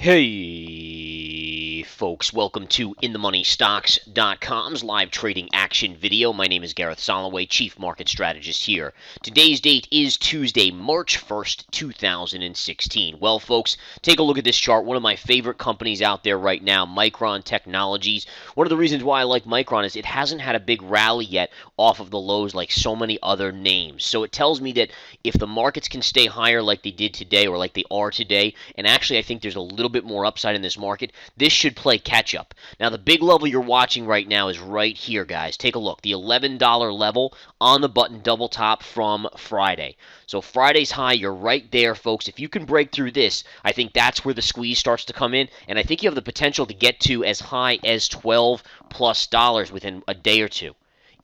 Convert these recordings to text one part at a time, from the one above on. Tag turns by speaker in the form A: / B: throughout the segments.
A: Hey folks, welcome to InTheMoneyStocks.com's live trading action video. My name is Gareth Soloway, Chief Market Strategist here. Today's date is Tuesday, March 1st, 2016. Well, folks, take a look at this chart. One of my favorite companies out there right now, Micron Technologies. One of the reasons why I like Micron is it hasn't had a big rally yet off of the lows like so many other names. So it tells me that if the markets can stay higher like they did today or like they are today, and actually I think there's a little bit more upside in this market, this should play catch up. Now the big level you're watching right now is right here, guys. Take a look. The $11 level on the button double top from Friday. So Friday's high, you're right there, folks. If you can break through this, I think that's where the squeeze starts to come in, and I think you have the potential to get to as high as $12 plus within a day or two,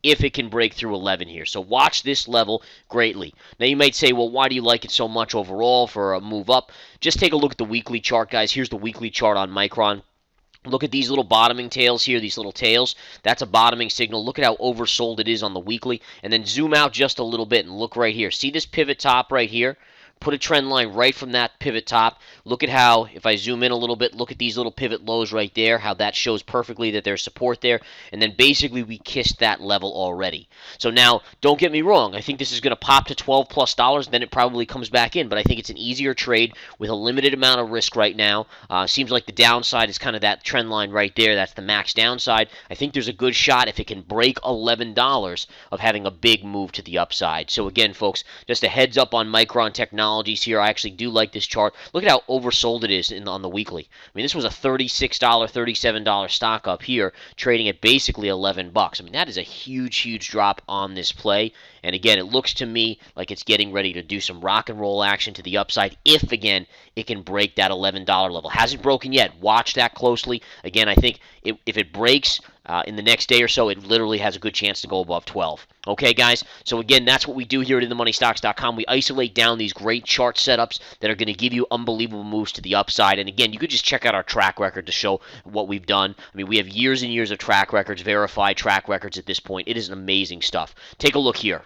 A: if it can break through 11 here. So watch this level greatly. Now you might say, well, why do you like it so much overall for a move up? Just take a look at the weekly chart, guys. Here's the weekly chart on Micron. Look at these little bottoming tails here, these little tails. That's a bottoming signal. Look at how oversold it is on the weekly. And then zoom out just a little bit and look right here. See this pivot top right here? Put a trend line right from that pivot top. Look at how, if I zoom in a little bit, look at these little pivot lows right there, how that shows perfectly that there's support there. And then basically we kissed that level already. So now, don't get me wrong, I think this is going to pop to $12 plus, then it probably comes back in. But I think it's an easier trade with a limited amount of risk right now. Seems like the downside is kind of that trend line right there. That's the max downside. I think there's a good shot if it can break $11 of having a big move to the upside. So again, folks, just a heads up on Micron Technologies here. I actually do like this chart. Look at how oversold it is on the weekly. I mean, this was a $36, $37 stock up here, trading at basically $11. I mean, that is a huge, huge drop on this play. And again, it looks to me like it's getting ready to do some rock and roll action to the upside if, again, it can break that $11 level. Hasn't broken yet. Watch that closely. Again, I think if it breaks in the next day or so, it literally has a good chance to go above 12. Okay, guys? So again, that's what we do here at InTheMoneyStocks.com. We isolate down these great chart setups that are going to give you unbelievable moves to the upside. And again, you could just check out our track record to show what we've done. I mean, we have years and years of track records, verified track records at this point. It is amazing stuff. Take a look here.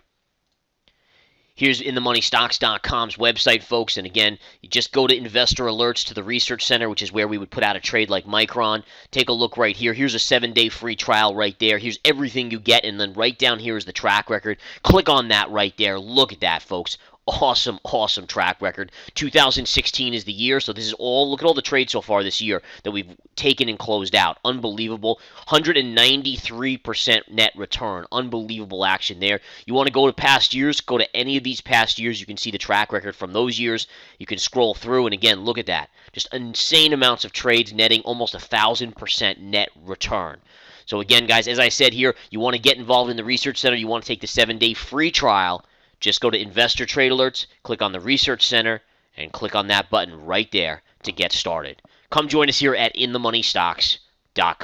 A: Here's InTheMoneyStocks.com's website, folks. And again, you just go to Investor Alerts to the Research Center, which is where we would put out a trade like Micron. Take a look right here. Here's a 7-day free trial right there. Here's everything you get. And then right down here is the track record. Click on that right there. Look at that, folks. Awesome, awesome track record. 2016 is the year, so this is all, look at all the trades so far this year that we've taken and closed out. Unbelievable. 193% net return. Unbelievable action there. You want to go to past years, go to any of these past years. You can see the track record from those years. You can scroll through, and again, look at that. Just insane amounts of trades netting almost 1,000% net return. So again, guys, as I said here, you want to get involved in the Research Center. You want to take the 7-day free trial. Just go to Investor Trade Alerts, click on the Research Center, and click on that button right there to get started. Come join us here at InTheMoneyStocks.com.